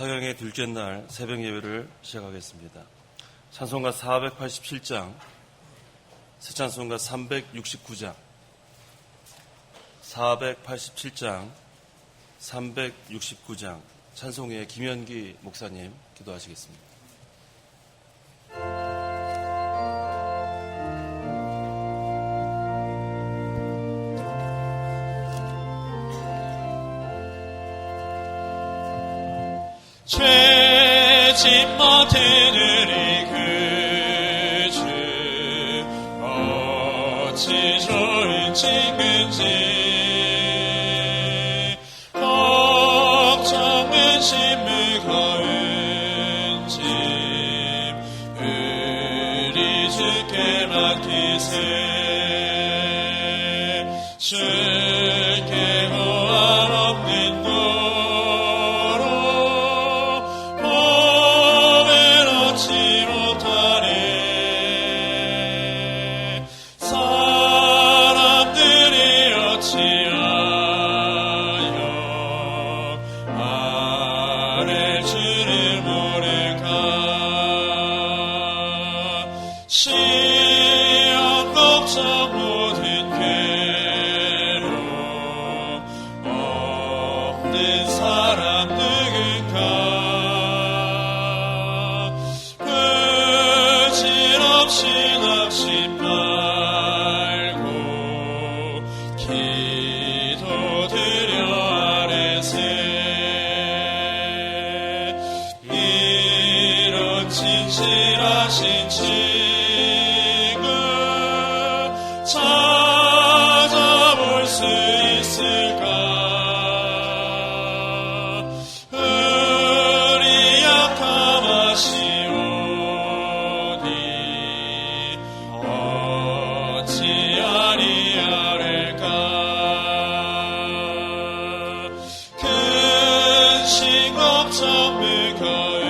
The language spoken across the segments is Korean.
사경의 둘째 날 새벽 예배를 시작하겠습니다. 찬송가 487장, 새 찬송가 369장, 487장, 369장, 찬송의 김현기 목사님 기도하시겠습니다. 죄짓 못해 드리 그 주 어찌 좋은지 근지 걱정 근심 무거운 짐 우리 주께 맡기세 주께 호할 없는 진실하신 친구 찾아볼 수 있을까? 우리 약함하시오니 어찌 아니하릴까? 근심 걱정 무거운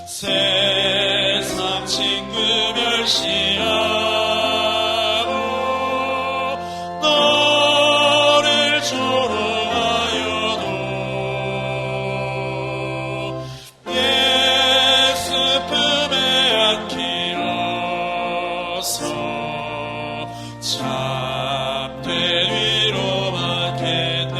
세상 친구 멸시하고 너를 조롱하여도 예수 품에 안기어서 참된 위로 맡겠네.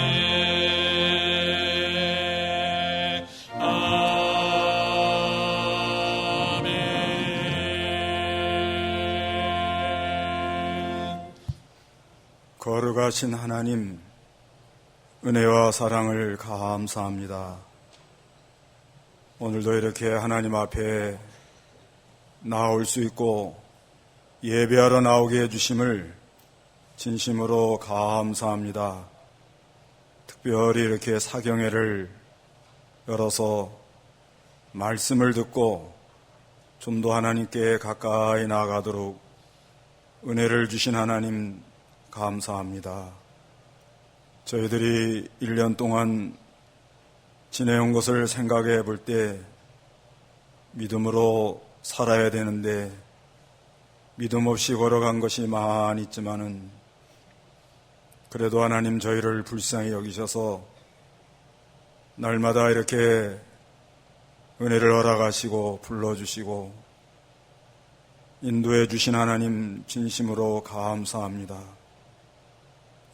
거룩하신 하나님, 은혜와 사랑을 감사합니다. 오늘도 이렇게 하나님 앞에 나올 수 있고 예배하러 나오게 해주심을 진심으로 감사합니다. 특별히 이렇게 사경회를 열어서 말씀을 듣고 좀 더 하나님께 가까이 나아가도록 은혜를 주신 하나님 감사합니다. 저희들이 1년 동안 지내온 것을 생각해 볼 때 믿음으로 살아야 되는데 믿음 없이 걸어간 것이 많이 있지만은 그래도 하나님 저희를 불쌍히 여기셔서 날마다 이렇게 은혜를 허락하시고 불러주시고 인도해 주신 하나님 진심으로 감사합니다.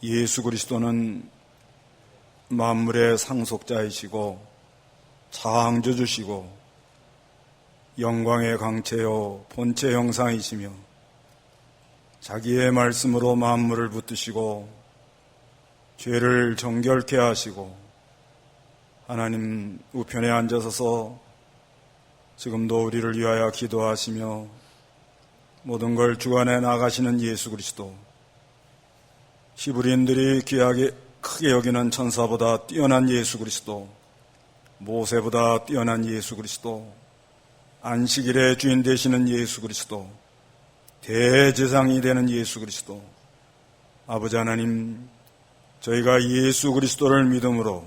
예수 그리스도는 만물의 상속자이시고 창조주시고 영광의 강체요 본체 형상이시며 자기의 말씀으로 만물을 붙드시고 죄를 정결케 하시고 하나님 우편에 앉아서서 지금도 우리를 위하여 기도하시며 모든 걸 주관해 나가시는 예수 그리스도, 히브리인들이 귀하게 크게 여기는 천사보다 뛰어난 예수 그리스도, 모세보다 뛰어난 예수 그리스도, 안식일의 주인 되시는 예수 그리스도, 대제사장이 되는 예수 그리스도, 아버지 하나님, 저희가 예수 그리스도를 믿음으로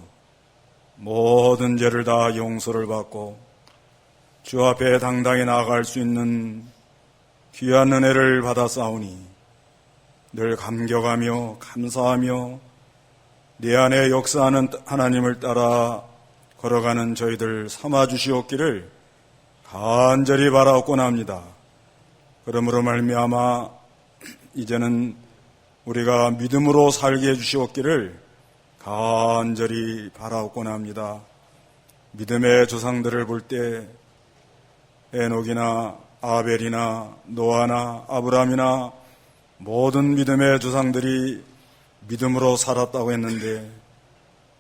모든 죄를 다 용서를 받고 주 앞에 당당히 나아갈 수 있는 귀한 은혜를 받았사오니 늘 감격하며 감사하며 내 안에 역사하는 하나님을 따라 걸어가는 저희들 삼아주시옵기를 간절히 바라옵곤 합니다. 그러므로 말미암아 이제는 우리가 믿음으로 살게 해주시옵기를 간절히 바라옵곤 합니다. 믿음의 조상들을 볼 때 에녹이나 아벨이나 노아나 아브라함이나 모든 믿음의 조상들이 믿음으로 살았다고 했는데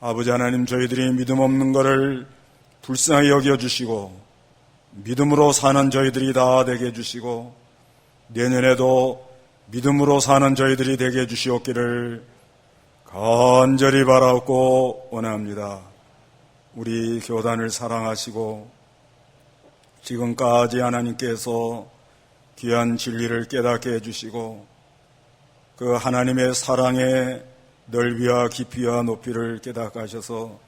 아버지 하나님, 저희들이 믿음 없는 것을 불쌍히 여겨주시고 믿음으로 사는 저희들이 다 되게 해주시고 내년에도 믿음으로 사는 저희들이 되게 해주시옵기를 간절히 바라옵고 원합니다. 우리 교단을 사랑하시고 지금까지 하나님께서 귀한 진리를 깨닫게 해주시고 그 하나님의 사랑의 넓이와 깊이와 높이를 깨닫게 하셔서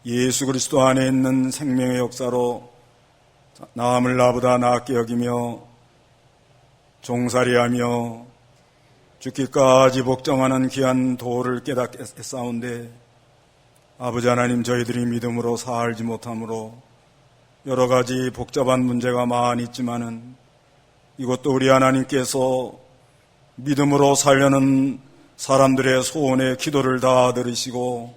예수 그리스도 안에 있는 생명의 역사로 남을 나보다 낫게 여기며 종살이하며 죽기까지 복종하는 귀한 도를 깨닫게 했사온데 아버지 하나님, 저희들이 믿음으로 살지 못하므로 여러 가지 복잡한 문제가 많이 있지만은 이것도 우리 하나님께서 믿음으로 살려는 사람들의 소원의 기도를 다 들으시고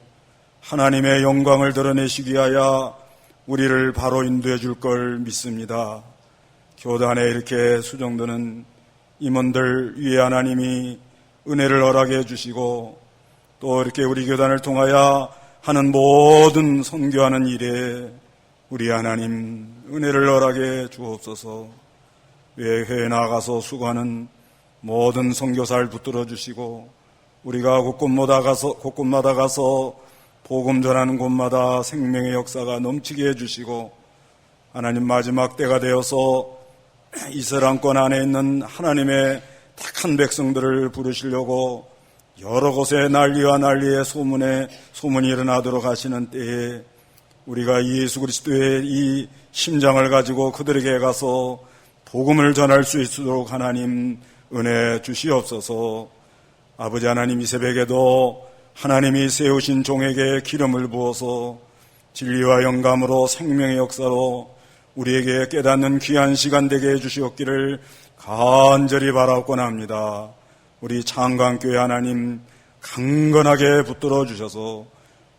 하나님의 영광을 드러내시기 위하여 우리를 바로 인도해 줄 걸 믿습니다. 교단에 이렇게 수정되는 임원들 위에 하나님이 은혜를 허락해 주시고 또 이렇게 우리 교단을 통하여 하는 모든 선교하는 일에 우리 하나님 은혜를 허락해 주옵소서. 외회에 나가서 수고하는 모든 선교사를 붙들어 주시고 우리가 곳곳마다 가서 복음 전하는 곳마다 생명의 역사가 넘치게 해주시고 하나님, 마지막 때가 되어서 이스라엘권 안에 있는 하나님의 택한 백성들을 부르시려고 여러 곳에 난리와 난리의 소문이 일어나도록 하시는 때에 우리가 예수 그리스도의 이 심장을 가지고 그들에게 가서 복음을 전할 수 있도록 하나님 은혜 주시옵소서. 아버지 하나님, 이 새벽에도 하나님이 세우신 종에게 기름을 부어서 진리와 영감으로 생명의 역사로 우리에게 깨닫는 귀한 시간 되게 해주시옵기를 간절히 바라옵곤 합니다. 우리 창강교회 하나님 강건하게 붙들어 주셔서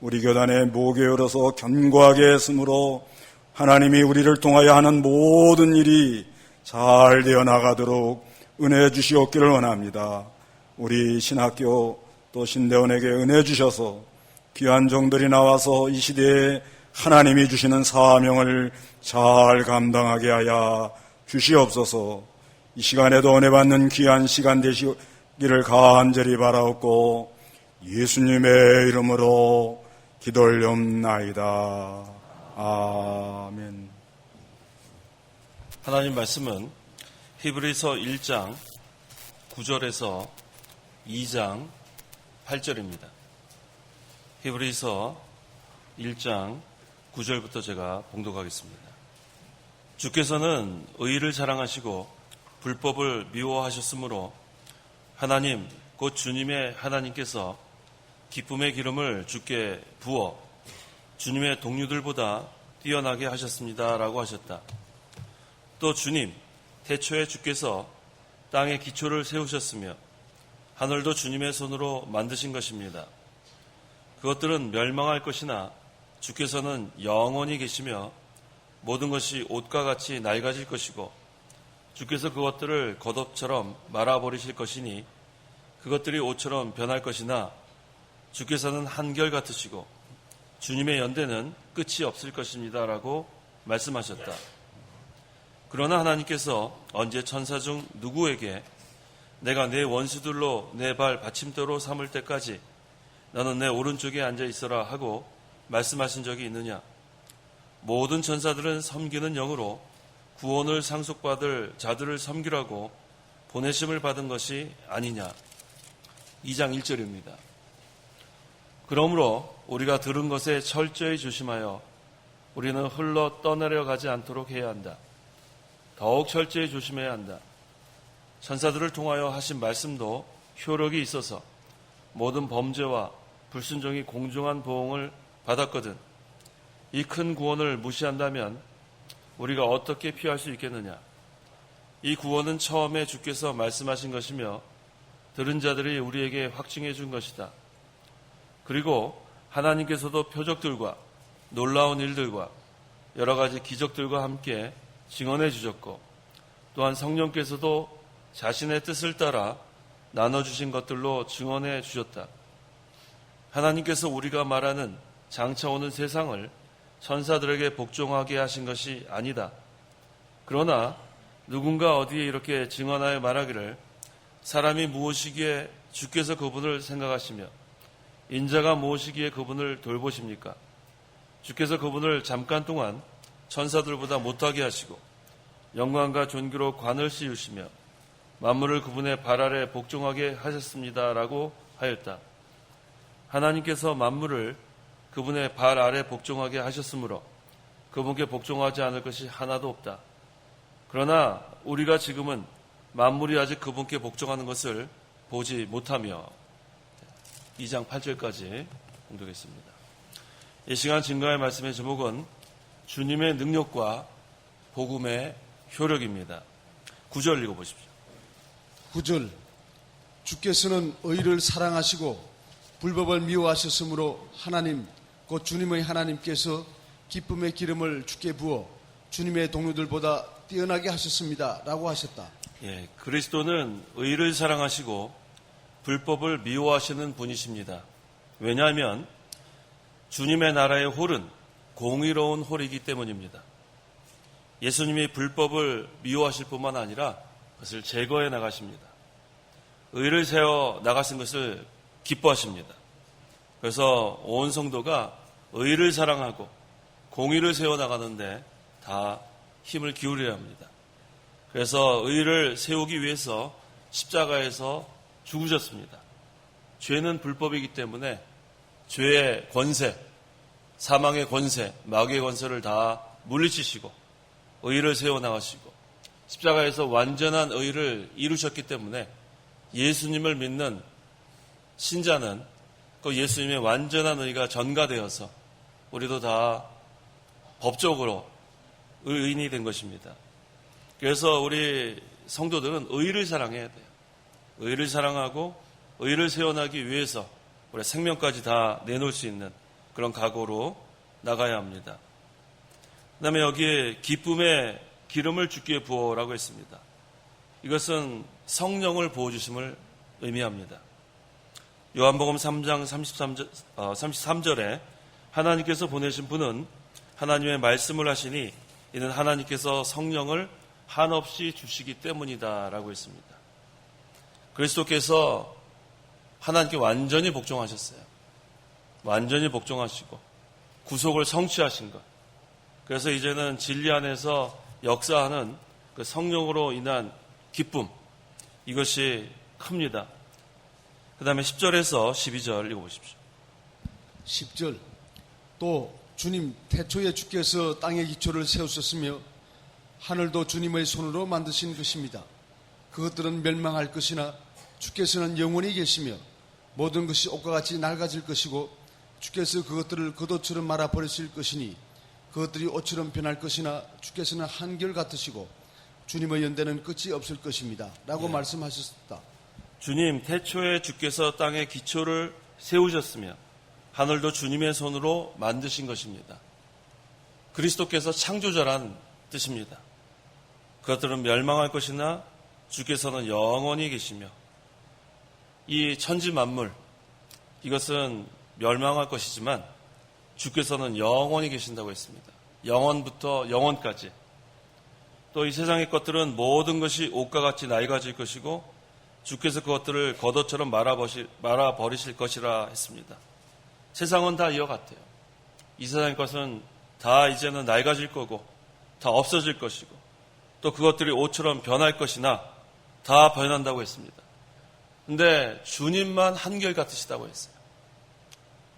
우리 교단의 모교로서 견고하게 했으므로 하나님이 우리를 통하여 하는 모든 일이 잘 되어 나가도록 은혜 주시옵기를 원합니다. 우리 신학교 또 신대원에게 은혜 주셔서 귀한 종들이 나와서 이 시대에 하나님이 주시는 사명을 잘 감당하게 하여 주시옵소서. 이 시간에도 은혜 받는 귀한 시간 되시기를 간절히 바라옵고 예수님의 이름으로 기도 올리옵나이다. 아멘. 하나님 말씀은 히브리서 1장 9절에서 2장 8절입니다. 히브리서 1장 9절부터 제가 봉독하겠습니다. 주께서는 의를 자랑하시고 불법을 미워하셨으므로 하나님 곧 주님의 하나님께서 기쁨의 기름을 주께 부어 주님의 동료들보다 뛰어나게 하셨습니다 라고 하셨다. 또 주님, 태초에 주께서 땅의 기초를 세우셨으며 하늘도 주님의 손으로 만드신 것입니다. 그것들은 멸망할 것이나 주께서는 영원히 계시며 모든 것이 옷과 같이 낡아질 것이고 주께서 그것들을 겉옷처럼 말아버리실 것이니 그것들이 옷처럼 변할 것이나 주께서는 한결같으시고 주님의 연대는 끝이 없을 것입니다 라고 말씀하셨다. 그러나 하나님께서 언제 천사 중 누구에게 내가 내 원수들로 내 발 받침대로 삼을 때까지 너는 내 오른쪽에 앉아 있어라 하고 말씀하신 적이 있느냐? 모든 천사들은 섬기는 영으로 구원을 상속받을 자들을 섬기라고 보내심을 받은 것이 아니냐? 2장 1절입니다. 그러므로 우리가 들은 것에 철저히 조심하여 우리는 흘러 떠내려가지 않도록 해야 한다. 더욱 철저히 조심해야 한다. 천사들을 통하여 하신 말씀도 효력이 있어서 모든 범죄와 불순종이 공정한 보응을 받았거든. 이 큰 구원을 무시한다면 우리가 어떻게 피할 수 있겠느냐? 이 구원은 처음에 주께서 말씀하신 것이며 들은 자들이 우리에게 확증해 준 것이다. 그리고 하나님께서도 표적들과 놀라운 일들과 여러 가지 기적들과 함께 증언해 주셨고, 또한 성령께서도 자신의 뜻을 따라 나눠주신 것들로 증언해 주셨다. 하나님께서 우리가 말하는 장차 오는 세상을 천사들에게 복종하게 하신 것이 아니다. 그러나 누군가 어디에 이렇게 증언하여 말하기를 사람이 무엇이기에 주께서 그분을 생각하시며 인자가 무엇이기에 그분을 돌보십니까? 주께서 그분을 잠깐 동안 천사들보다 못하게 하시고 영광과 존귀로 관을 씌우시며 만물을 그분의 발 아래 복종하게 하셨습니다라고 하였다. 하나님께서 만물을 그분의 발 아래 복종하게 하셨으므로 그분께 복종하지 않을 것이 하나도 없다. 그러나 우리가 지금은 만물이 아직 그분께 복종하는 것을 보지 못하며 2장 8절까지 공독했습니다. 이 시간 증거의 말씀의 제목은 주님의 능력과 복음의 효력입니다. 9절 읽어보십시오. 9절 주께서는 의를 사랑하시고 불법을 미워하셨으므로 하나님 곧 주님의 하나님께서 기쁨의 기름을 주께 부어 주님의 동료들보다 뛰어나게 하셨습니다 라고 하셨다. 예, 그리스도는 의를 사랑하시고 불법을 미워하시는 분이십니다. 왜냐하면 주님의 나라의 홀은 공의로운 홀이기 때문입니다. 예수님이 불법을 미워하실 뿐만 아니라 그것을 제거해 나가십니다. 의를 세워 나가신 것을 기뻐하십니다. 그래서 온 성도가 의를 사랑하고 공의를 세워 나가는데 다 힘을 기울여야 합니다. 그래서 의를 세우기 위해서 십자가에서 죽으셨습니다. 죄는 불법이기 때문에 죄의 권세, 사망의 권세, 마귀의 권세를 다 물리치시고 의를 세워나가시고 십자가에서 완전한 의를 이루셨기 때문에 예수님을 믿는 신자는 그 예수님의 완전한 의가 전가되어서 우리도 다 법적으로 의인이 된 것입니다. 그래서 우리 성도들은 의를 사랑해야 돼요. 의를 사랑하고 의를 세워나기 위해서 우리 생명까지 다 내놓을 수 있는 그런 각오로 나가야 합니다. 그 다음에 여기에 기쁨의 기름을 주께 부어라고 했습니다. 이것은 성령을 부어주심을 의미합니다. 요한복음 3장 33절에 하나님께서 보내신 분은 하나님의 말씀을 하시니 이는 하나님께서 성령을 한없이 주시기 때문이다 라고 했습니다. 그리스도께서 하나님께 완전히 복종하셨어요. 완전히 복종하시고 구속을 성취하신 것. 그래서 이제는 진리 안에서 역사하는 그 성령으로 인한 기쁨, 이것이 큽니다. 그 다음에 10절에서 12절 읽어보십시오. 10절 또 주님 태초에 주께서 땅의 기초를 세우셨으며 하늘도 주님의 손으로 만드신 것입니다. 그것들은 멸망할 것이나 주께서는 영원히 계시며 모든 것이 옷과 같이 낡아질 것이고 주께서 그것들을 겉옷처럼 말아버리실 것이니 그것들이 옷처럼 변할 것이나 주께서는 한결 같으시고 주님의 연대는 끝이 없을 것입니다 라고 말씀하셨다. 주님 태초에 주께서 땅의 기초를 세우셨으며 하늘도 주님의 손으로 만드신 것입니다. 그리스도께서 창조자란 뜻입니다. 그것들은 멸망할 것이나 주께서는 영원히 계시며 이 천지 만물 이것은 멸망할 것이지만 주께서는 영원히 계신다고 했습니다. 영원부터 영원까지. 또 이 세상의 것들은 모든 것이 옷과 같이 낡아질 것이고 주께서 그것들을 겉옷처럼 말아버리실 것이라 했습니다. 세상은 다 이와 같아요. 이 세상의 것은 다 이제는 낡아질 거고 다 없어질 것이고 또 그것들이 옷처럼 변할 것이나 다 변한다고 했습니다. 근데 주님만 한결같으시다고 했어요.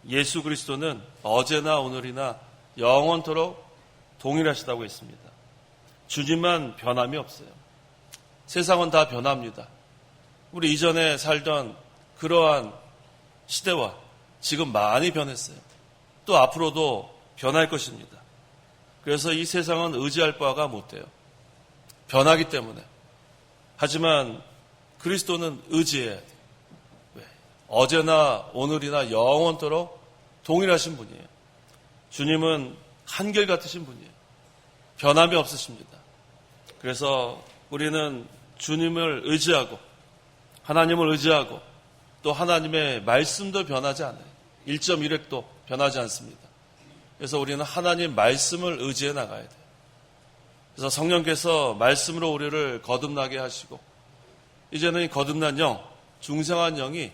예수 그리스도는 어제나 오늘이나 영원토록 동일하시다고 했습니다. 주님만 변함이 없어요. 세상은 다 변합니다. 우리 이전에 살던 그러한 시대와 지금 많이 변했어요. 또 앞으로도 변할 것입니다. 그래서 이 세상은 의지할 바가 못 돼요. 변하기 때문에. 하지만 그리스도는 의지해야 돼요. 왜? 어제나 오늘이나 영원토록 동일하신 분이에요. 주님은 한결같으신 분이에요. 변함이 없으십니다. 그래서 우리는 주님을 의지하고 하나님을 의지하고 또 하나님의 말씀도 변하지 않아요. 1.1획도 변하지 않습니다. 그래서 우리는 하나님 말씀을 의지해 나가야 돼요. 그래서 성령께서 말씀으로 우리를 거듭나게 하시고 이제는 이 거듭난 영, 중생한 영이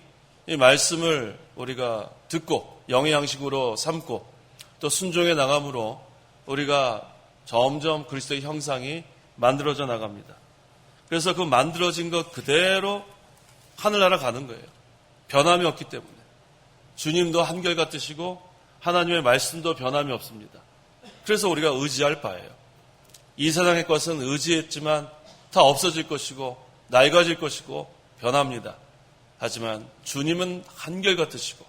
이 말씀을 우리가 듣고 영의 양식으로 삼고 또 순종해 나감으로 우리가 점점 그리스도의 형상이 만들어져 나갑니다. 그래서 그 만들어진 것 그대로 하늘나라 가는 거예요. 변함이 없기 때문에. 주님도 한결같으시고 하나님의 말씀도 변함이 없습니다. 그래서 우리가 의지할 바예요. 이 세상의 것은 의지했지만 다 없어질 것이고 낡아질 것이고 변합니다. 하지만 주님은 한결같으시고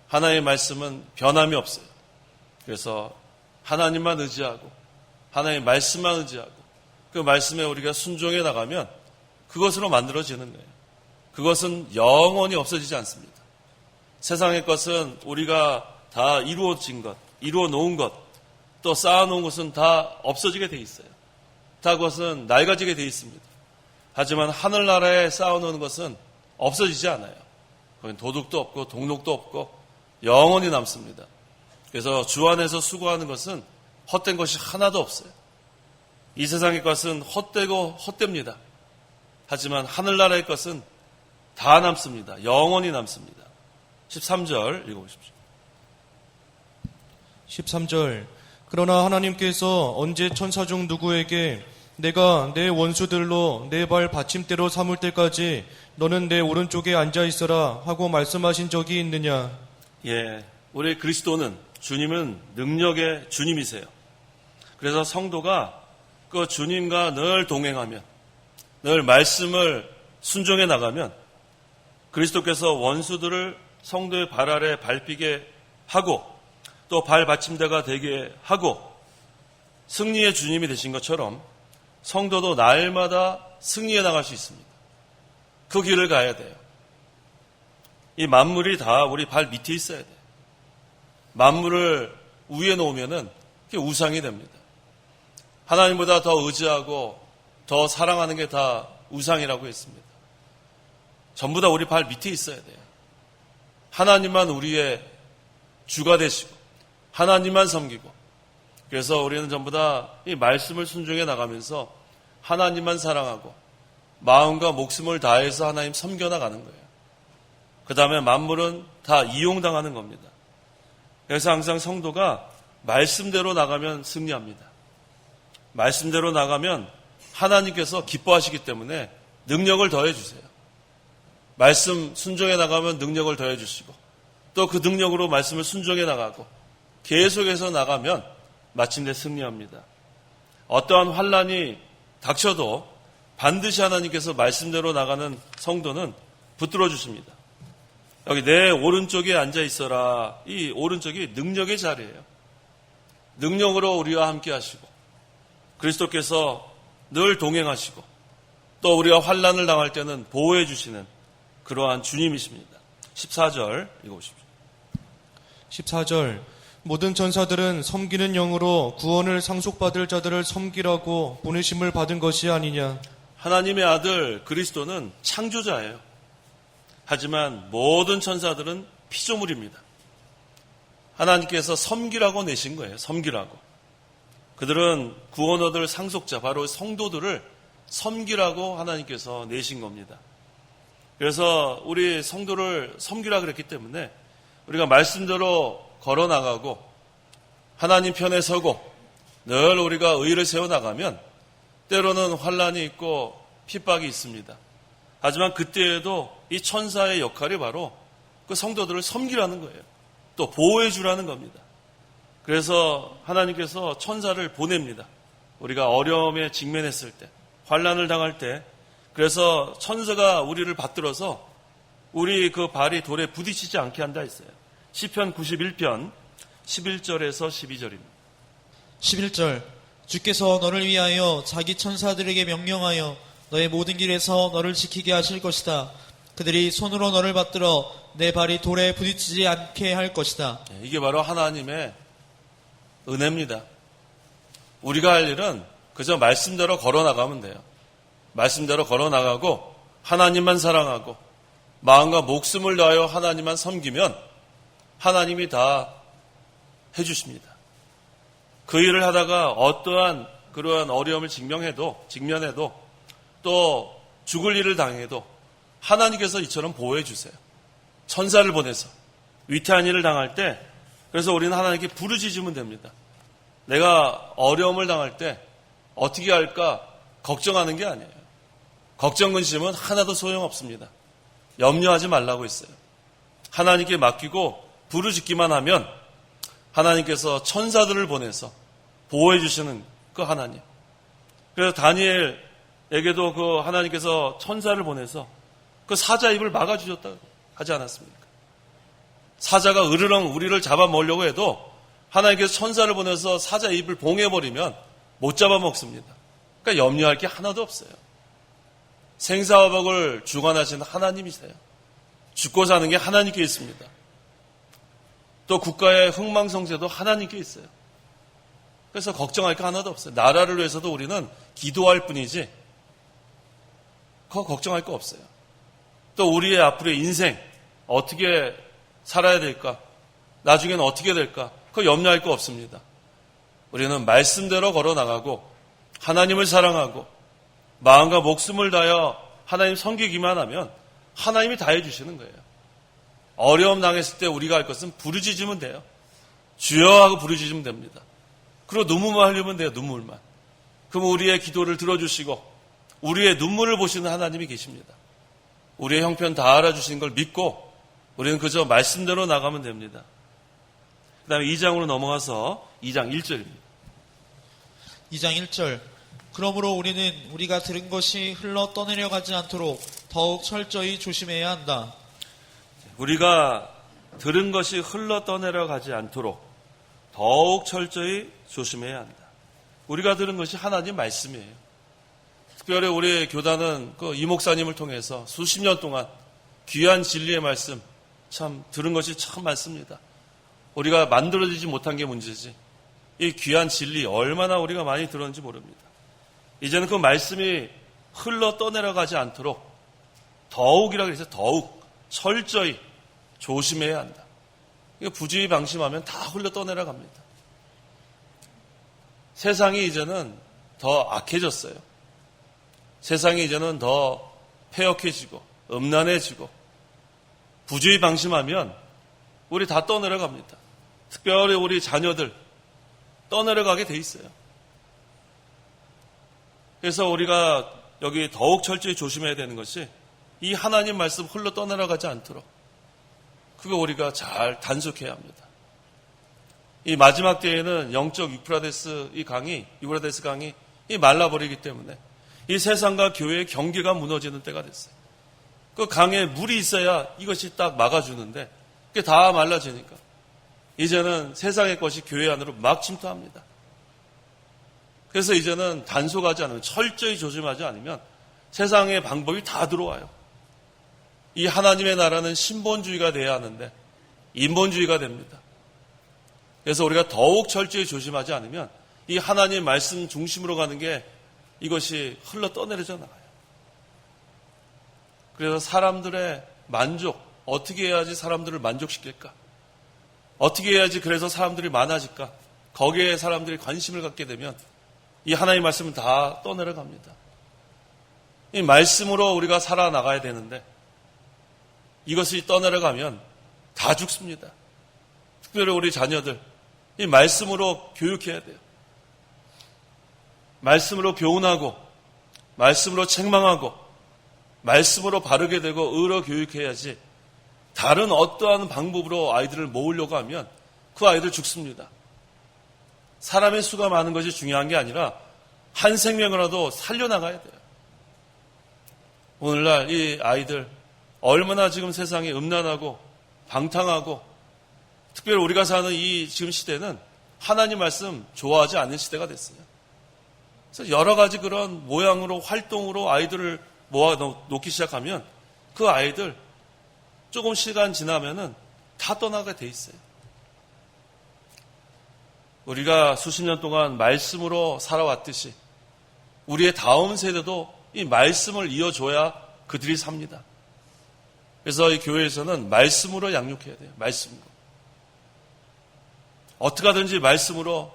하나님의 말씀은 변함이 없어요. 그래서 하나님만 의지하고 하나님의 말씀만 의지하고 그 말씀에 우리가 순종해 나가면 그것으로 만들어지는 거예요. 그것은 영원히 없어지지 않습니다. 세상의 것은 우리가 다 이루어진 것, 이루어 놓은 것, 또 쌓아놓은 것은 다 없어지게 돼 있어요. 다 그것은 낡아지게 돼 있습니다. 하지만 하늘나라에 쌓아놓은 것은 없어지지 않아요. 거긴 도둑도 없고 동록도 없고 영원히 남습니다. 그래서 주 안에서 수고하는 것은 헛된 것이 하나도 없어요. 이 세상의 것은 헛되고 헛됩니다. 하지만 하늘나라의 것은 다 남습니다. 영원히 남습니다. 13절 읽어보십시오. 13절 그러나 하나님께서 언제 천사 중 누구에게 내가 내 원수들로 내 발 받침대로 삼을 때까지 너는 내 오른쪽에 앉아 있어라 하고 말씀하신 적이 있느냐. 예, 우리 그리스도는 주님은 능력의 주님이세요. 그래서 성도가 그 주님과 늘 동행하면 늘 말씀을 순종해 나가면 그리스도께서 원수들을 성도의 발 아래 밟히게 하고 또 발 받침대가 되게 하고 승리의 주님이 되신 것처럼 성도도 날마다 승리해 나갈 수 있습니다. 그 길을 가야 돼요. 이 만물이 다 우리 발 밑에 있어야 돼요. 만물을 위에 놓으면은 그게 우상이 됩니다. 하나님보다 더 의지하고 더 사랑하는 게 다 우상이라고 했습니다. 전부 다 우리 발 밑에 있어야 돼요. 하나님만 우리의 주가 되시고 하나님만 섬기고 그래서 우리는 전부 다 이 말씀을 순종해 나가면서 하나님만 사랑하고 마음과 목숨을 다해서 하나님 섬겨 나가는 거예요. 그 다음에 만물은 다 이용당하는 겁니다. 그래서 항상 성도가 말씀대로 나가면 승리합니다. 말씀대로 나가면 하나님께서 기뻐하시기 때문에 능력을 더해 주세요. 말씀 순종해 나가면 능력을 더해 주시고 또 그 능력으로 말씀을 순종해 나가고 계속해서 나가면 마침내 승리합니다. 어떠한 환난이 닥쳐도 반드시 하나님께서 말씀대로 나가는 성도는 붙들어 주십니다. 여기 내 오른쪽에 앉아 있어라. 이 오른쪽이 능력의 자리예요. 능력으로 우리와 함께 하시고 그리스도께서 늘 동행하시고 또 우리가 환난을 당할 때는 보호해 주시는 그러한 주님이십니다. 14절 읽어보십시오. 14절 모든 천사들은 섬기는 영으로 구원을 상속받을 자들을 섬기라고 보내심을 받은 것이 아니냐. 하나님의 아들 그리스도는 창조자예요. 하지만 모든 천사들은 피조물입니다. 하나님께서 섬기라고 내신 거예요. 섬기라고. 그들은 구원 얻을 상속자 바로 성도들을 섬기라고 하나님께서 내신 겁니다. 그래서 우리 성도를 섬기라 그랬기 때문에 우리가 말씀대로 걸어나가고 하나님 편에 서고 늘 우리가 의를 세워나가면 때로는 환난이 있고 핍박이 있습니다. 하지만 그때에도 이 천사의 역할이 바로 그 성도들을 섬기라는 거예요. 또 보호해 주라는 겁니다. 그래서 하나님께서 천사를 보냅니다. 우리가 어려움에 직면했을 때, 환난을 당할 때, 그래서 천사가 우리를 받들어서 우리 그 발이 돌에 부딪히지 않게 한다 했어요. 시편 91편 11절에서 12절입니다. 11절 주께서 너를 위하여 자기 천사들에게 명령하여 너의 모든 길에서 너를 지키게 하실 것이다. 그들이 손으로 너를 받들어 내 발이 돌에 부딪히지 않게 할 것이다. 이게 바로 하나님의 은혜입니다. 우리가 할 일은 그저 말씀대로 걸어나가면 돼요. 말씀대로 걸어나가고 하나님만 사랑하고 마음과 목숨을 다하여 하나님만 섬기면 하나님이 다 해주십니다. 그 일을 하다가 어떠한 그러한 어려움을 직면해도 또 죽을 일을 당해도 하나님께서 이처럼 보호해 주세요. 천사를 보내서 위태한 일을 당할 때 그래서 우리는 하나님께 부르짖으면 됩니다. 내가 어려움을 당할 때 어떻게 할까 걱정하는 게 아니에요. 걱정 근심은 하나도 소용없습니다. 염려하지 말라고 했어요. 하나님께 맡기고 부르짖기만 하면 하나님께서 천사들을 보내서 보호해 주시는 그 하나님. 그래서 다니엘에게도 그 하나님께서 천사를 보내서 그 사자 입을 막아주셨다고 하지 않았습니까? 사자가 으르렁 우리를 잡아먹으려고 해도 하나님께서 천사를 보내서 사자 입을 봉해버리면 못 잡아먹습니다. 그러니까 염려할 게 하나도 없어요. 생사와 복을 주관하시는 하나님이세요. 죽고 사는 게 하나님께 있습니다. 또 국가의 흥망성쇠도 하나님께 있어요. 그래서 걱정할 게 하나도 없어요. 나라를 위해서도 우리는 기도할 뿐이지 그거 걱정할 거 없어요. 또 우리의 앞으로의 인생 어떻게 살아야 될까? 나중에는 어떻게 될까? 그거 염려할 거 없습니다. 우리는 말씀대로 걸어나가고 하나님을 사랑하고 마음과 목숨을 다하여 하나님 섬기기만 하면 하나님이 다 해주시는 거예요. 어려움 당했을 때 우리가 할 것은 부르짖으면 돼요. 주여 하고 부르짖으면 됩니다. 그리고 눈물만 흘리면 돼요. 눈물만. 그럼 우리의 기도를 들어주시고 우리의 눈물을 보시는 하나님이 계십니다. 우리의 형편 다 알아주시는 걸 믿고 우리는 그저 말씀대로 나가면 됩니다. 그 다음에 2장으로 넘어가서 2장 1절입니다. 2장 1절 그러므로 우리는 우리가 들은 것이 흘러 떠내려가지 않도록 더욱 철저히 조심해야 한다. 우리가 들은 것이 흘러 떠내려가지 않도록 더욱 철저히 조심해야 한다. 우리가 들은 것이 하나님 말씀이에요. 특별히 우리 교단은 그 이 목사님을 통해서 수십 년 동안 귀한 진리의 말씀 참 들은 것이 참 많습니다. 우리가 만들어지지 못한 게 문제지 이 귀한 진리 얼마나 우리가 많이 들었는지 모릅니다. 이제는 그 말씀이 흘러 떠내려가지 않도록 더욱이라고 해서 더욱 철저히 조심해야 한다. 이거 부주의방심하면 다 흘러 떠내려갑니다. 세상이 이제는 더 악해졌어요. 세상이 이제는 더 폐역해지고 음란해지고 부주의방심하면 우리 다 떠내려갑니다. 특별히 우리 자녀들 떠내려가게 돼 있어요. 그래서 우리가 여기 더욱 철저히 조심해야 되는 것이 이 하나님 말씀 흘러 떠내려가지 않도록 그거 우리가 잘 단속해야 합니다. 이 마지막 때에는 영적 유프라데스 강이 이 말라버리기 때문에 이 세상과 교회의 경계가 무너지는 때가 됐어요. 그 강에 물이 있어야 이것이 딱 막아주는데 그게 다 말라지니까 이제는 세상의 것이 교회 안으로 막 침투합니다. 그래서 이제는 단속하지 않으면 철저히 조심하지 않으면 세상의 방법이 다 들어와요. 이 하나님의 나라는 신본주의가 돼야 하는데 인본주의가 됩니다. 그래서 우리가 더욱 철저히 조심하지 않으면 이 하나님 말씀 중심으로 가는 게 이것이 흘러 떠내려져 나가요. 그래서 사람들의 만족, 어떻게 해야지 사람들을 만족시킬까? 어떻게 해야지 그래서 사람들이 많아질까? 거기에 사람들이 관심을 갖게 되면 이 하나님의 말씀은 다 떠내려갑니다. 이 말씀으로 우리가 살아나가야 되는데 이것이 떠내려가면 다 죽습니다. 특별히 우리 자녀들 이 말씀으로 교육해야 돼요. 말씀으로 교훈하고 말씀으로 책망하고 말씀으로 바르게 되고 의로 교육해야지 다른 어떠한 방법으로 아이들을 모으려고 하면 그 아이들 죽습니다. 사람의 수가 많은 것이 중요한 게 아니라 한 생명이라도 살려나가야 돼요. 오늘날 이 아이들 얼마나 지금 세상이 음란하고 방탕하고 특별히 우리가 사는 이 지금 시대는 하나님 말씀 좋아하지 않는 시대가 됐어요. 그래서 여러 가지 그런 모양으로 활동으로 아이들을 모아 놓기 시작하면 그 아이들 조금 시간 지나면은 다 떠나게 돼 있어요. 우리가 수십 년 동안 말씀으로 살아왔듯이 우리의 다음 세대도 이 말씀을 이어줘야 그들이 삽니다. 그래서 이 교회에서는 말씀으로 양육해야 돼요. 말씀으로. 어떻게 하든지 말씀으로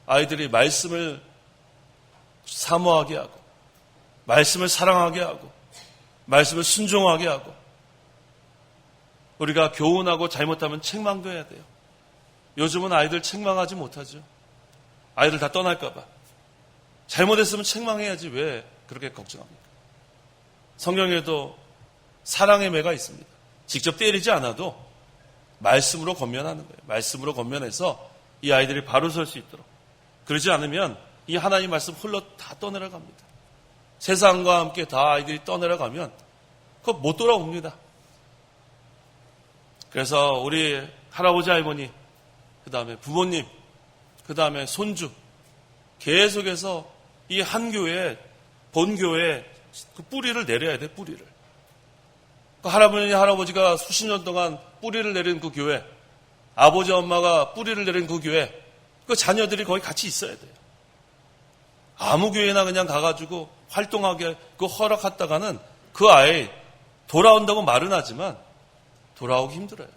아이들이 말씀을 사모하게 하고 말씀을 사랑하게 하고 말씀을 순종하게 하고 우리가 교훈하고 잘못하면 책망도 해야 돼요. 요즘은 아이들 책망하지 못하죠. 아이들 다 떠날까 봐. 잘못했으면 책망해야지 왜 그렇게 걱정합니까? 성경에도 사랑의 매가 있습니다. 직접 때리지 않아도 말씀으로 권면하는 거예요. 말씀으로 권면해서 이 아이들이 바로 설 수 있도록. 그러지 않으면 이 하나님 말씀 홀로 다 떠내려갑니다. 세상과 함께 다 아이들이 떠내려가면 그거 못 돌아옵니다. 그래서 우리 할아버지 할머니, 그 다음에 부모님, 그 다음에 손주 계속해서 이 한 교회, 본교회에 그 뿌리를 내려야 돼, 뿌리를. 그 할아버지, 할아버지가 수십 년 동안 뿌리를 내린 그 교회, 아버지, 엄마가 뿌리를 내린 그 교회, 그 자녀들이 거기 같이 있어야 돼요. 아무 교회나 그냥 가가지고 활동하게 그 허락했다가는 그 아이 돌아온다고 말은 하지만 돌아오기 힘들어요.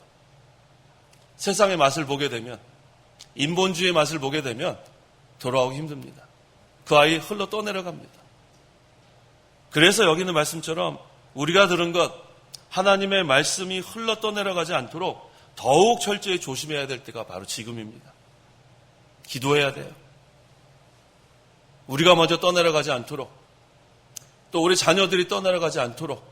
세상의 맛을 보게 되면, 인본주의의 맛을 보게 되면 돌아오기 힘듭니다. 그 아이 흘러 떠내려갑니다. 그래서 여기 있는 말씀처럼 우리가 들은 것, 하나님의 말씀이 흘러 떠내려가지 않도록 더욱 철저히 조심해야 될 때가 바로 지금입니다. 기도해야 돼요. 우리가 먼저 떠내려가지 않도록, 또 우리 자녀들이 떠내려가지 않도록,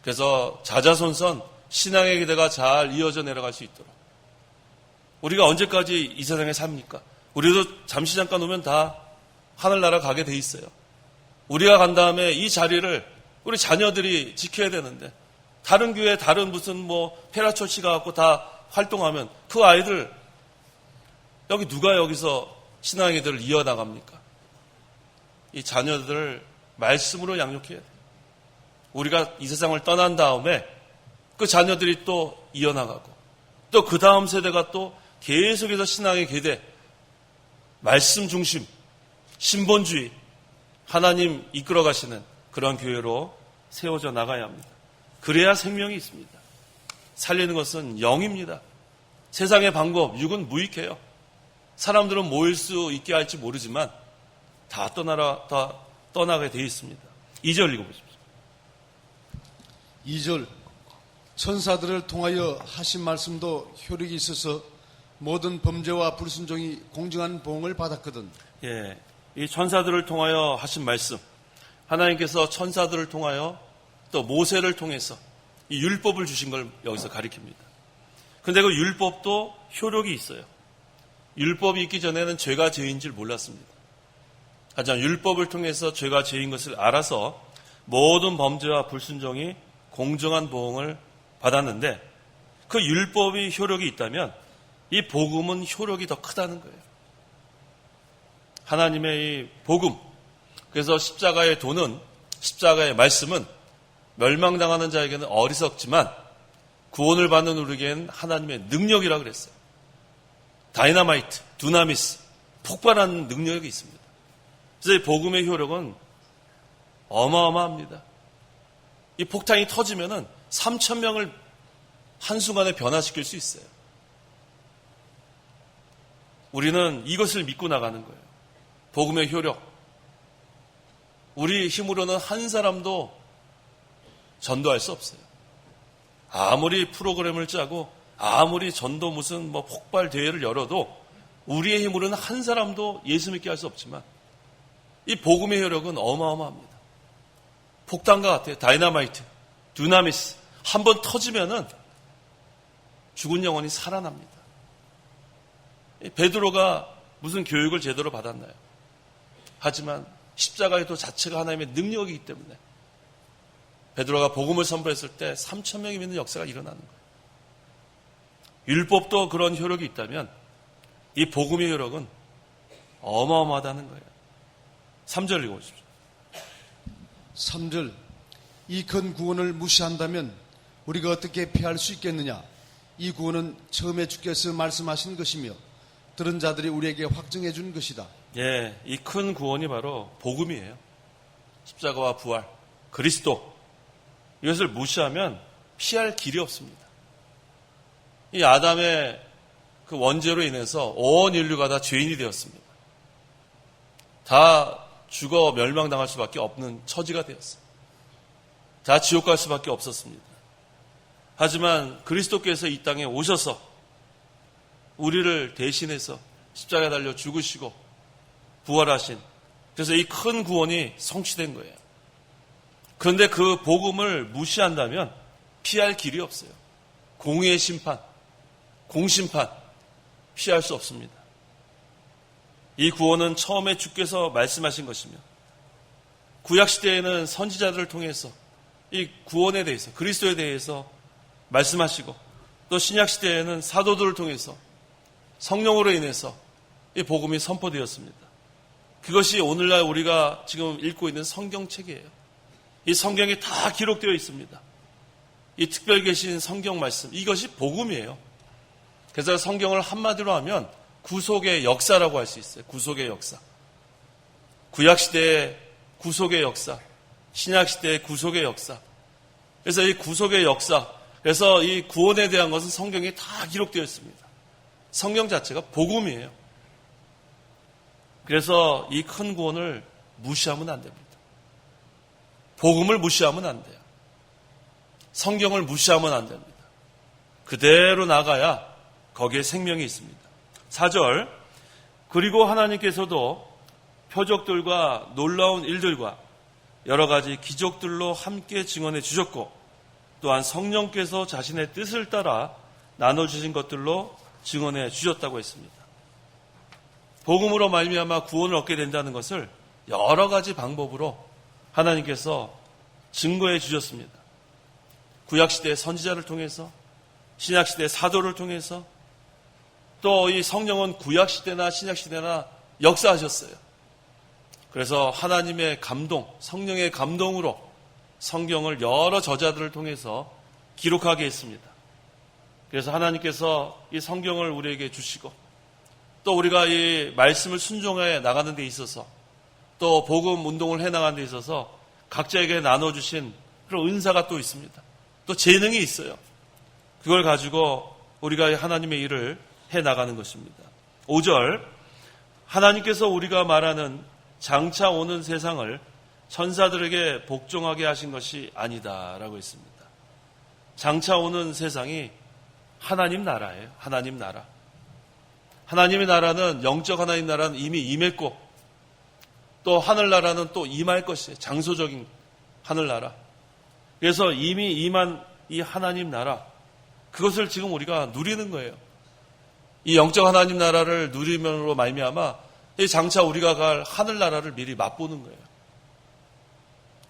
그래서 자자손손 신앙의 기대가 잘 이어져 내려갈 수 있도록. 우리가 언제까지 이 세상에 삽니까? 우리도 잠시 잠깐 오면 다 하늘나라 가게 돼 있어요. 우리가 간 다음에 이 자리를 우리 자녀들이 지켜야 되는데, 다른 교회, 다른 무슨 뭐 페라처치 가갖고 다 활동하면 그 아이들, 여기 누가 여기서 신앙의 기대를 이어나갑니까? 이 자녀들을 말씀으로 양육해야 돼요. 우리가 이 세상을 떠난 다음에 그 자녀들이 또 이어나가고, 또 그 다음 세대가 또 계속해서 신앙의 계대, 말씀 중심, 신본주의, 하나님 이끌어 가시는 그런 교회로 세워져 나가야 합니다. 그래야 생명이 있습니다. 살리는 것은 영입니다. 세상의 방법, 육은 무익해요. 사람들은 모일 수 있게 할지 모르지만 다 떠나게 되어 있습니다. 2절 읽어보십시오. 2절 천사들을 통하여 하신 말씀도 효력이 있어서 모든 범죄와 불순종이 공정한 보응을 받았거든. 예, 이 천사들을 통하여 하신 말씀, 하나님께서 천사들을 통하여 또 모세를 통해서 이 율법을 주신 걸 여기서 가리킵니다. 그런데 그 율법도 효력이 있어요. 율법이 있기 전에는 죄가 죄인 줄 몰랐습니다. 하지만 율법을 통해서 죄가 죄인 것을 알아서 모든 범죄와 불순종이 공정한 보응을 받았는데, 그 율법이 효력이 있다면 이 복음은 효력이 더 크다는 거예요. 하나님의 이 복음, 그래서 십자가의 도는, 십자가의 말씀은 멸망당하는 자에게는 어리석지만 구원을 받는 우리에게는 하나님의 능력이라고 그랬어요. 다이너마이트, 두나미스, 폭발하는 능력이 있습니다. 그래서 이 복음의 효력은 어마어마합니다. 이 폭탄이 터지면은 3,000명을 한순간에 변화시킬 수 있어요. 우리는 이것을 믿고 나가는 거예요. 복음의 효력. 우리 힘으로는 한 사람도 전도할 수 없어요. 아무리 프로그램을 짜고 아무리 전도 무슨 뭐 폭발 대회를 열어도 우리의 힘으로는 한 사람도 예수 믿게 할 수 없지만 이 복음의 효력은 어마어마합니다. 폭탄과 같아요. 다이너마이트, 두나미스. 한번 터지면은 죽은 영혼이 살아납니다. 베드로가 무슨 교육을 제대로 받았나요? 하지만 십자가의 도 자체가 하나님의 능력이기 때문에 베드로가 복음을 선포했을 때 3,000명이 믿는 역사가 일어나는 거예요. 율법도 그런 효력이 있다면 이 복음의 효력은 어마어마하다는 거예요. 3절 읽어보십시오. 3절. 이 큰 구원을 무시한다면 우리가 어떻게 피할 수 있겠느냐? 이 구원은 처음에 주께서 말씀하신 것이며 들은 자들이 우리에게 확증해 준 것이다. 예, 이 큰 구원이 바로 복음이에요. 십자가와 부활, 그리스도. 이것을 무시하면 피할 길이 없습니다. 이 아담의 그 원죄로 인해서 온 인류가 다 죄인이 되었습니다. 다 죽어 멸망당할 수밖에 없는 처지가 되었어요. 다 지옥 갈 수밖에 없었습니다. 하지만 그리스도께서 이 땅에 오셔서 우리를 대신해서 십자가에 달려 죽으시고 부활하신, 그래서 이 큰 구원이 성취된 거예요. 그런데 그 복음을 무시한다면 피할 길이 없어요. 공의의 심판, 공심판 피할 수 없습니다. 이 구원은 처음에 주께서 말씀하신 것이며 구약시대에는 선지자들을 통해서 이 구원에 대해서, 그리스도에 대해서 말씀하시고 또 신약시대에는 사도들을 통해서 성령으로 인해서 이 복음이 선포되었습니다. 그것이 오늘날 우리가 지금 읽고 있는 성경책이에요. 이 성경에 다 기록되어 있습니다. 이 특별 계신 성경 말씀, 이것이 복음이에요. 그래서 성경을 한마디로 하면 구속의 역사라고 할 수 있어요. 구속의 역사. 구약시대의 구속의 역사, 신약시대의 구속의 역사. 그래서 이 구속의 역사, 그래서 이 구원에 대한 것은 성경에 다 기록되어 있습니다. 성경 자체가 복음이에요. 그래서 이 큰 구원을 무시하면 안 됩니다. 복음을 무시하면 안 돼요. 성경을 무시하면 안 됩니다. 그대로 나가야 거기에 생명이 있습니다. 4절. 그리고 하나님께서도 표적들과 놀라운 일들과 여러 가지 기적들로 함께 증언해 주셨고 또한 성령께서 자신의 뜻을 따라 나눠주신 것들로 증언해 주셨다고 했습니다. 복음으로 말미암아 구원을 얻게 된다는 것을 여러 가지 방법으로 하나님께서 증거해 주셨습니다. 구약시대의 선지자를 통해서, 신약시대의 사도를 통해서, 또 이 성령은 구약시대나 신약시대나 역사하셨어요. 그래서 하나님의 감동, 성령의 감동으로 성경을 여러 저자들을 통해서 기록하게 했습니다. 그래서 하나님께서 이 성경을 우리에게 주시고 또 우리가 이 말씀을 순종해 나가는 데 있어서 또 복음 운동을 해 나가는 데 있어서 각자에게 나눠주신 그런 은사가 또 있습니다. 또 재능이 있어요. 그걸 가지고 우리가 하나님의 일을 해 나가는 것입니다. 5절. 하나님께서 우리가 말하는 장차 오는 세상을 천사들에게 복종하게 하신 것이 아니다라고 했습니다. 장차 오는 세상이 하나님 나라예요. 하나님 나라. 하나님의 나라는, 영적 하나님 나라는 이미 임했고 또 하늘나라는 또 임할 것이에요. 장소적인 하늘나라. 그래서 이미 임한 이 하나님 나라, 그것을 지금 우리가 누리는 거예요. 이 영적 하나님 나라를 누리면으로 말미암아 이 장차 우리가 갈 하늘나라를 미리 맛보는 거예요.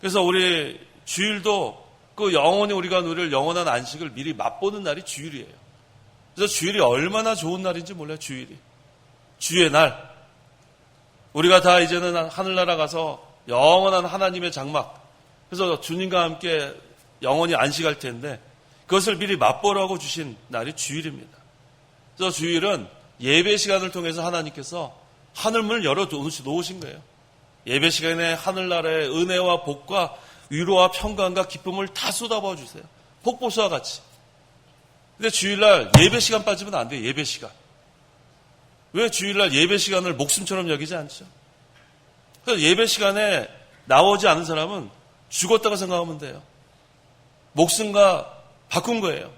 그래서 우리 주일도 그 영원히 우리가 누릴 영원한 안식을 미리 맛보는 날이 주일이에요. 그래서 주일이 얼마나 좋은 날인지 몰라요. 주일이. 주의 날. 우리가 다 이제는 하늘나라 가서 영원한 하나님의 장막, 그래서 주님과 함께 영원히 안식할 텐데 그것을 미리 맛보라고 주신 날이 주일입니다. 그래서 주일은 예배 시간을 통해서 하나님께서 하늘문을 열어 놓으신 거예요. 예배 시간에 하늘나라의 은혜와 복과 위로와 평강과 기쁨을 다 쏟아부어 주세요. 폭포수와 같이. 근데 주일날 예배 시간 빠지면 안 돼요. 예배 시간. 왜 주일날 예배 시간을 목숨처럼 여기지 않죠? 그래서 예배 시간에 나오지 않은 사람은 죽었다고 생각하면 돼요. 목숨과 바꾼 거예요.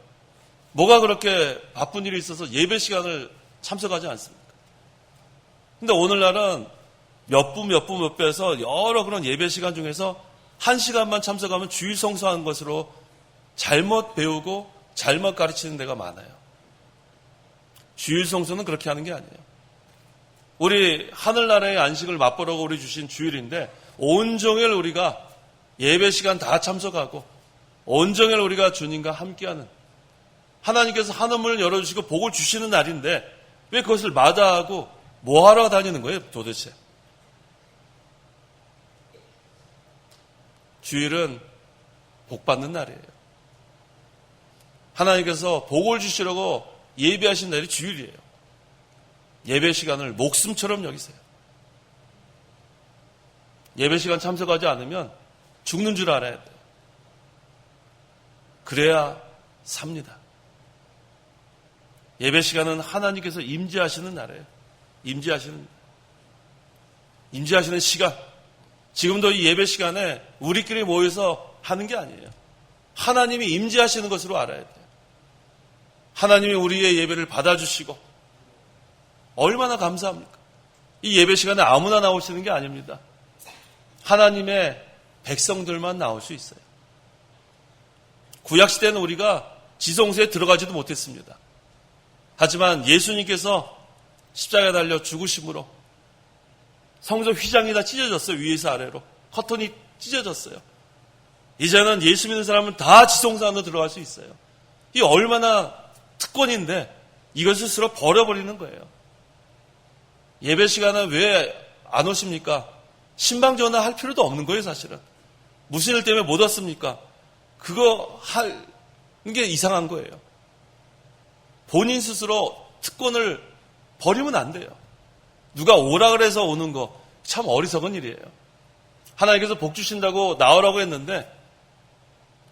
뭐가 그렇게 바쁜 일이 있어서 예배 시간을 참석하지 않습니까? 근데 오늘날은 몇 부 해서 여러 그런 예배 시간 중에서 1시간만 참석하면 주일 성수한 것으로 잘못 배우고 잘못 가르치는 데가 많아요. 주일 성수는 그렇게 하는 게 아니에요. 우리 하늘나라의 안식을 맛보라고 우리 주신 주일인데 온종일 우리가 예배 시간 다 참석하고 온종일 우리가 주님과 함께하는, 하나님께서 하늘문을 열어주시고 복을 주시는 날인데 왜 그것을 마다하고 뭐하러 다니는 거예요 도대체? 주일은 복받는 날이에요. 하나님께서 복을 주시려고 예배하신 날이 주일이에요. 예배 시간을 목숨처럼 여기세요. 예배 시간 참석하지 않으면 죽는 줄 알아야 돼요. 그래야 삽니다. 예배 시간은 하나님께서 임재하시는 날이에요. 임재하시는 시간. 지금도 이 예배 시간에 우리끼리 모여서 하는 게 아니에요. 하나님이 임재하시는 것으로 알아야 돼요. 하나님이 우리의 예배를 받아주시고 얼마나 감사합니까? 이 예배 시간에 아무나 나오시는 게 아닙니다. 하나님의 백성들만 나올 수 있어요. 구약시대는 우리가 지성소에 들어가지도 못했습니다. 하지만 예수님께서 십자가에 달려 죽으심으로 성소 휘장이 다 찢어졌어요. 위에서 아래로. 커튼이 찢어졌어요. 이제는 예수 믿는 사람은 다 지성소 안으로 들어갈 수 있어요. 이 얼마나 특권인데 이것을 스스로 버려버리는 거예요. 예배 시간에 왜 안 오십니까? 신방 전화할 필요도 없는 거예요, 사실은. 무슨 일 때문에 못 왔습니까? 그거 하는 게 이상한 거예요. 본인 스스로 특권을 버리면 안 돼요. 누가 오라 그래서 오는 거 참 어리석은 일이에요. 하나님께서 복 주신다고 나오라고 했는데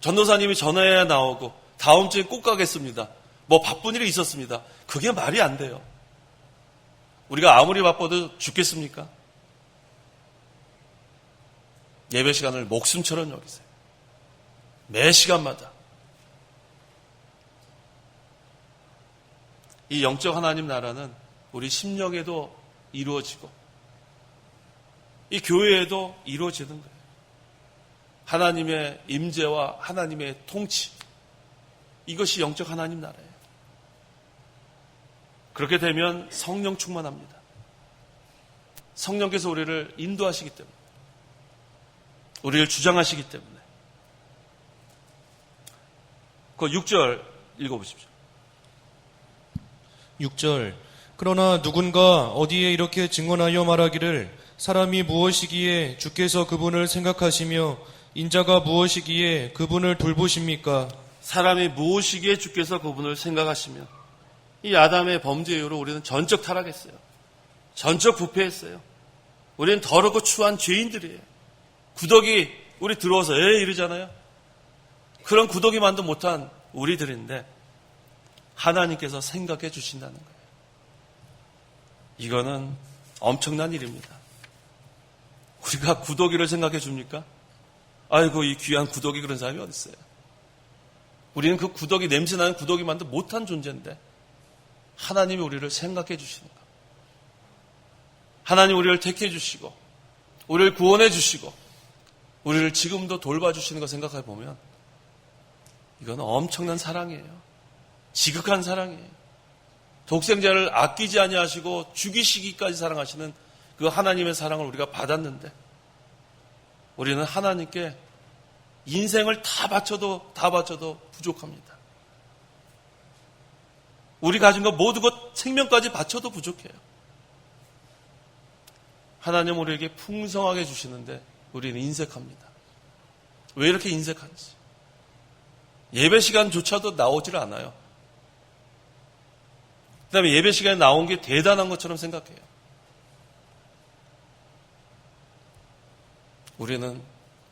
전도사님이 전화해야 나오고 다음 주에 꼭 가겠습니다. 뭐 바쁜 일이 있었습니다. 그게 말이 안 돼요. 우리가 아무리 바빠도 죽겠습니까? 예배 시간을 목숨처럼 여기세요. 매 시간마다. 이 영적 하나님 나라는 우리 심령에도 이루어지고 이 교회에도 이루어지는 거예요. 하나님의 임재와 하나님의 통치, 이것이 영적 하나님 나라예요. 그렇게 되면 성령 충만합니다. 성령께서 우리를 인도하시기 때문에, 우리를 주장하시기 때문에. 그 6절 읽어보십시오. 6절. 그러나 누군가 어디에 이렇게 증언하여 말하기를 사람이 무엇이기에 주께서 그분을 생각하시며 인자가 무엇이기에 그분을 돌보십니까? 사람이 무엇이기에 주께서 그분을 생각하시며, 이 아담의 범죄 이후로 우리는 전적 타락했어요. 전적 부패했어요. 우리는 더럽고 추한 죄인들이에요. 구더기 우리 들어와서 이러잖아요. 그런 구더기만도 못한 우리들인데 하나님께서 생각해 주신다는 거예요. 이거는 엄청난 일입니다. 우리가 구더기를 생각해 줍니까? 아이고 이 귀한 구더기, 그런 사람이 어디 있어요? 우리는 그 구더기, 냄새나는 구더기만도 못한 존재인데 하나님이 우리를 생각해 주시는 거예요. 하나님 우리를 택해 주시고 우리를 구원해 주시고 우리를 지금도 돌봐주시는 거 생각해 보면 이건 엄청난 사랑이에요. 지극한 사랑이에요. 독생자를 아끼지 아니하시고 죽이시기까지 사랑하시는 그 하나님의 사랑을 우리가 받았는데 우리는 하나님께 인생을 다 바쳐도 부족합니다. 우리 가진 것 모두 것 생명까지 바쳐도 부족해요. 하나님 우리에게 풍성하게 주시는데 우리는 인색합니다. 왜 이렇게 인색한지. 예배 시간조차도 나오질 않아요. 그 다음에 예배 시간에 나온 게 대단한 것처럼 생각해요. 우리는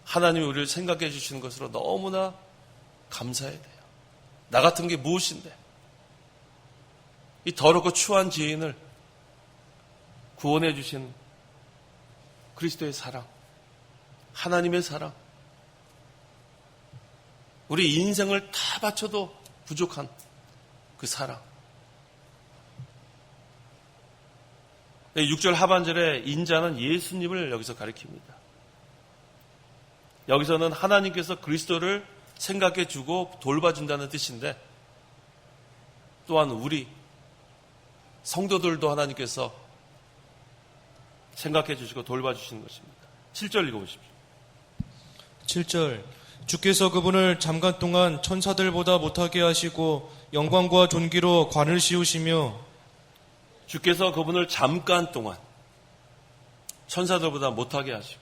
하나님이 우리를 생각해 주시는 것으로 너무나 감사해야 돼요. 나 같은 게 무엇인데 이 더럽고 추한 죄인을 구원해 주신 그리스도의 사랑, 하나님의 사랑, 우리 인생을 다 바쳐도 부족한 그 사랑. 6절 하반절에 인자는 예수님을 여기서 가리킵니다. 여기서는 하나님께서 그리스도를 생각해 주고 돌봐준다는 뜻인데, 또한 우리 성도들도 하나님께서 생각해 주시고 돌봐주시는 것입니다. 7절 읽어보십시오. 7절 주께서 그분을 잠깐 동안 천사들보다 못하게 하시고 영광과 존귀로 관을 씌우시며, 주께서 그분을 잠깐 동안 천사들보다 못하게 하시고,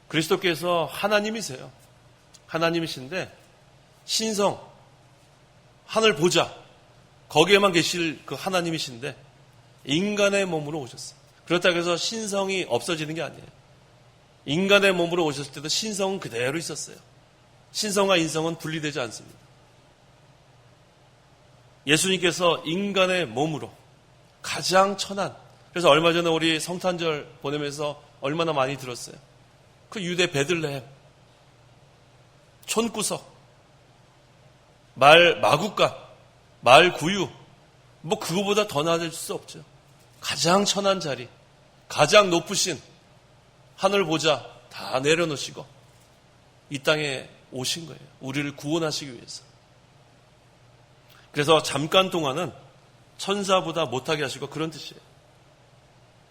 그리스도께서 하나님이세요. 하나님이신데 신성, 하늘 보좌, 거기에만 계실 그 하나님이신데 인간의 몸으로 오셨어요. 그렇다고 해서 신성이 없어지는 게 아니에요. 인간의 몸으로 오셨을 때도 신성은 그대로 있었어요. 신성과 인성은 분리되지 않습니다. 예수님께서 인간의 몸으로 가장 천한, 그래서 얼마 전에 우리 성탄절 보내면서 얼마나 많이 들었어요. 그 유대 베들레헴, 촌구석, 마구간, 구유, 뭐 그거보다 더 나아질 수 없죠. 가장 천한 자리, 가장 높으신 하늘 보좌 다 내려놓으시고 이 땅에 오신 거예요. 우리를 구원하시기 위해서. 그래서 잠깐 동안은 천사보다 못하게 하시고 그런 뜻이에요.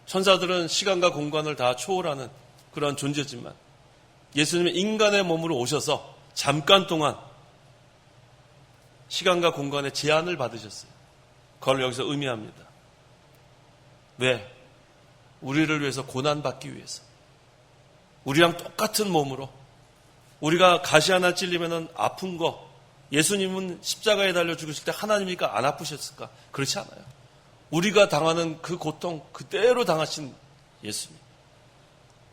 천사들은 시간과 공간을 다 초월하는 그런 존재지만 예수님은 인간의 몸으로 오셔서 잠깐 동안 시간과 공간의 제한을 받으셨어요. 그걸 여기서 의미합니다. 왜? 우리를 위해서 고난받기 위해서. 우리랑 똑같은 몸으로, 우리가 가시 하나 찔리면 아픈 거, 예수님은 십자가에 달려 죽으실 때 하나님이니까 안 아프셨을까? 그렇지 않아요. 우리가 당하는 그 고통 그대로 당하신 예수님.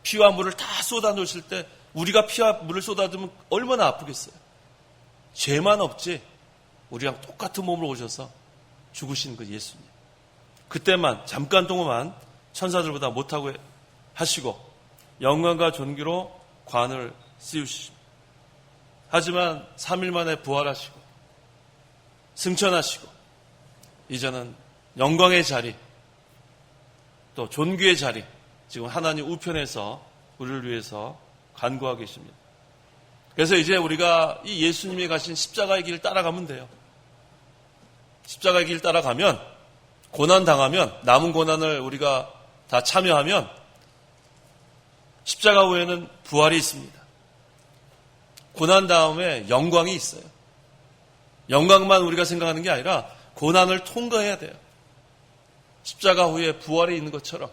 피와 물을 다 쏟아놓으실 때 우리가 피와 물을 쏟아주면 얼마나 아프겠어요. 죄만 없지 우리랑 똑같은 몸으로 오셔서 죽으신 그 예수님. 그때만 잠깐 동안만 천사들보다 못하고 하시고 영광과 존귀로 관을 씌우시십니다. 하지만 3일 만에 부활하시고 승천하시고 이제는 영광의 자리, 또 존귀의 자리, 지금 하나님 우편에서 우리를 위해서 간구하고 계십니다. 그래서 이제 우리가 이 예수님이 가신 십자가의 길을 따라가면 돼요. 십자가의 길을 따라가면, 고난 당하면, 남은 고난을 우리가 다 참여하면 십자가 후에는 부활이 있습니다. 고난 다음에 영광이 있어요. 영광만 우리가 생각하는 게 아니라 고난을 통과해야 돼요. 십자가 후에 부활이 있는 것처럼,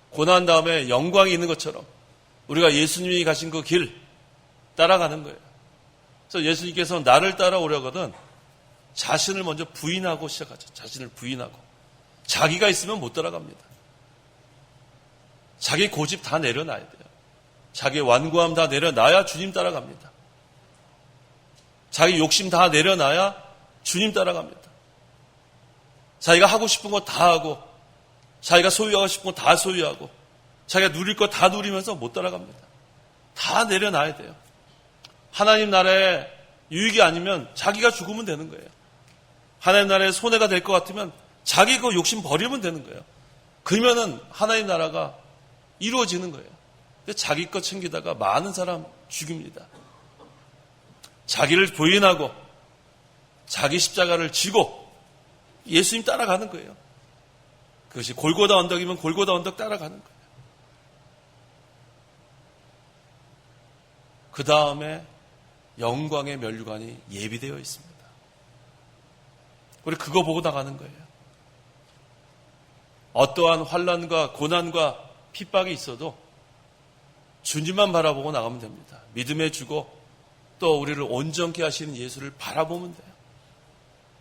고난 다음에 영광이 있는 것처럼 우리가 예수님이 가신 그 길 따라가는 거예요. 그래서 예수님께서 나를 따라오려거든 자신을 먼저 부인하고 시작하죠. 자신을 부인하고. 자기가 있으면 못 따라갑니다. 자기 고집 다 내려놔야 돼요. 자기 완고함 다 내려놔야 주님 따라갑니다. 자기 욕심 다 내려놔야 주님 따라갑니다. 자기가 하고 싶은 거 다 하고, 자기가 소유하고 싶은 거 다 소유하고, 자기가 누릴 거 다 누리면서 못 따라갑니다. 다 내려놔야 돼요. 하나님 나라의 유익이 아니면 자기가 죽으면 되는 거예요. 하나님 나라의 손해가 될 것 같으면 자기 그 욕심 버리면 되는 거예요. 그러면은 하나님 나라가 이루어지는 거예요. 근데 자기 것 챙기다가 많은 사람 죽입니다. 자기를 부인하고 자기 십자가를 지고 예수님 따라가는 거예요. 그것이 골고다 언덕이면 골고다 언덕 따라가는 거예요. 그 다음에 영광의 면류관이 예비되어 있습니다. 우리 그거 보고 나가는 거예요. 어떠한 환난과 고난과 핍박이 있어도 주님만 바라보고 나가면 됩니다. 믿음의 주고 또 우리를 온전케 하시는 예수를 바라보면 돼요.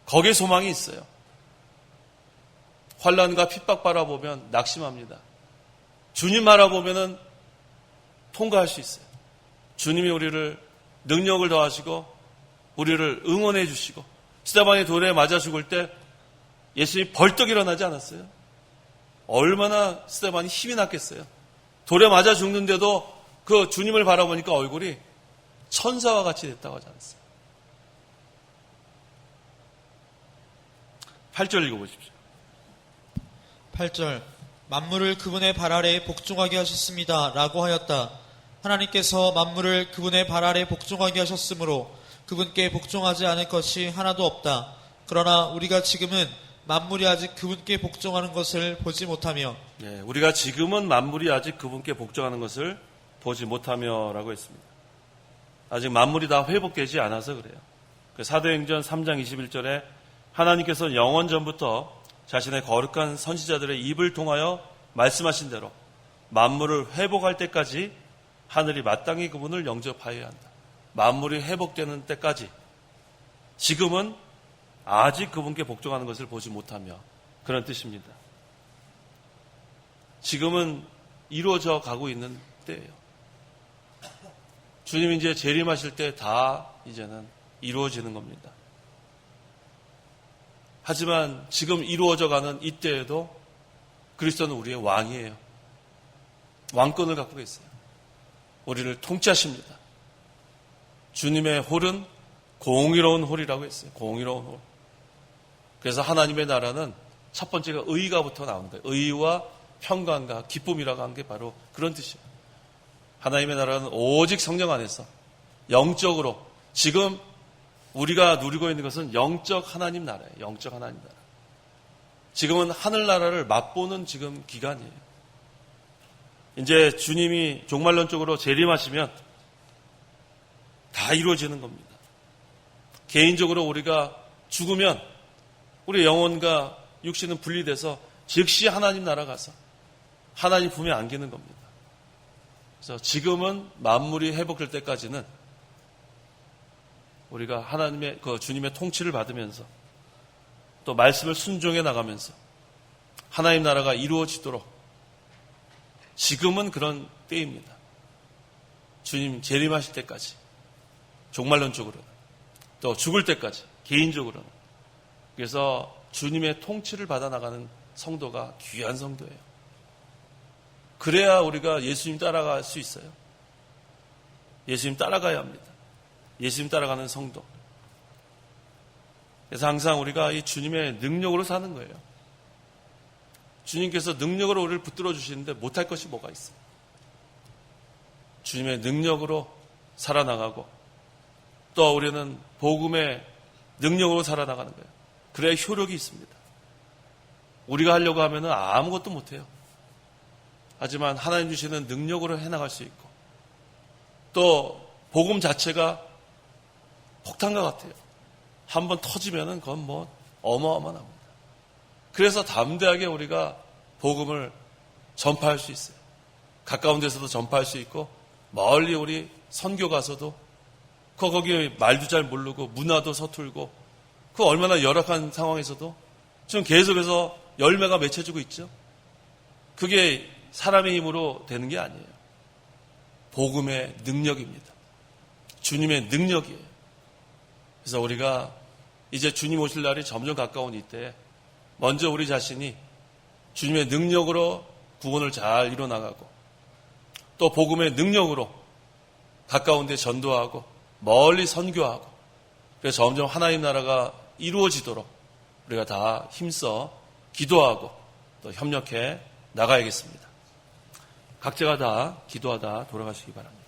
거기에 소망이 있어요. 환난과 핍박 바라보면 낙심합니다. 주님 바라보면은 통과할 수 있어요. 주님이 우리를 능력을 더하시고 우리를 응원해 주시고, 스데반이 돌에 맞아 죽을 때 예수님이 벌떡 일어나지 않았어요? 얼마나 스데반이 힘이 났겠어요. 돌에 맞아 죽는데도 그 주님을 바라보니까 얼굴이 천사와 같이 됐다고 하지 않았어요? 8절 읽어보십시오. 8절 만물을 그분의 발 아래에 복종하게 하셨습니다. 라고 하였다. 하나님께서 만물을 그분의 발 아래 복종하게 하셨으므로 그분께 복종하지 않을 것이 하나도 없다. 그러나 우리가 지금은 만물이 아직 그분께 복종하는 것을 보지 못하며 네, 우리가 지금은 만물이 아직 그분께 복종하는 것을 보지 못하며라고 했습니다. 아직 만물이 다 회복되지 않아서 그래요. 사도행전 3장 21절에 하나님께서 영원 전부터 자신의 거룩한 선지자들의 입을 통하여 말씀하신 대로 만물을 회복할 때까지 하늘이 마땅히 그분을 영접하여야 한다. 만물이 회복되는 때까지 지금은 아직 그분께 복종하는 것을 보지 못하며 그런 뜻입니다. 지금은 이루어져 가고 있는 때예요. 주님이 이제 재림하실 때 다 이제는 이루어지는 겁니다. 하지만 지금 이루어져 가는 이때에도 그리스도는 우리의 왕이에요. 왕권을 갖고 계세요. 우리를 통치하십니다. 주님의 홀은 공의로운 홀이라고 했어요. 공의로운 홀. 그래서 하나님의 나라는 첫 번째가 의가부터 나오는 거예요. 의와 평강과 기쁨이라고 한 게 바로 그런 뜻이에요. 하나님의 나라는 오직 성령 안에서 영적으로 지금 우리가 누리고 있는 것은 영적 하나님 나라예요. 영적 하나님 나라. 지금은 하늘나라를 맛보는 지금 기간이에요. 이제 주님이 종말론적으로 재림하시면 다 이루어지는 겁니다. 개인적으로 우리가 죽으면 우리 영혼과 육신은 분리돼서 즉시 하나님 나라 가서 하나님 품에 안기는 겁니다. 그래서 지금은 만물이 회복될 때까지는 우리가 하나님의 그 주님의 통치를 받으면서 또 말씀을 순종해 나가면서 하나님 나라가 이루어지도록 지금은 그런 때입니다. 주님 재림하실 때까지 종말론적으로는 또 죽을 때까지 개인적으로는 그래서 주님의 통치를 받아 나가는 성도가 귀한 성도예요. 그래야 우리가 예수님 따라갈 수 있어요. 예수님 따라가야 합니다. 예수님 따라가는 성도. 그래서 항상 우리가 이 주님의 능력으로 사는 거예요. 주님께서 능력으로 우리를 붙들어 주시는데 못할 것이 뭐가 있어요. 주님의 능력으로 살아나가고 또 우리는 복음의 능력으로 살아나가는 거예요. 그래야 효력이 있습니다. 우리가 하려고 하면 아무것도 못해요. 하지만 하나님 주시는 능력으로 해나갈 수 있고 또 복음 자체가 폭탄과 같아요. 한번 터지면은 그건 뭐 어마어마합니다. 그래서 담대하게 우리가 복음을 전파할 수 있어요. 가까운 데서도 전파할 수 있고 멀리 우리 선교 가서도 거기 말도 잘 모르고 문화도 서툴고 그 얼마나 열악한 상황에서도 지금 계속해서 열매가 맺혀지고 있죠. 그게 사람의 힘으로 되는 게 아니에요. 복음의 능력입니다. 주님의 능력이에요. 그래서 우리가 이제 주님 오실 날이 점점 가까운 이때 먼저 우리 자신이 주님의 능력으로 구원을 잘 이뤄나가고 또 복음의 능력으로 가까운 데 전도하고 멀리 선교하고 그래서 점점 하나님 나라가 이루어지도록 우리가 다 힘써 기도하고 또 협력해 나가야겠습니다. 각자가 다 기도하다 돌아가시기 바랍니다.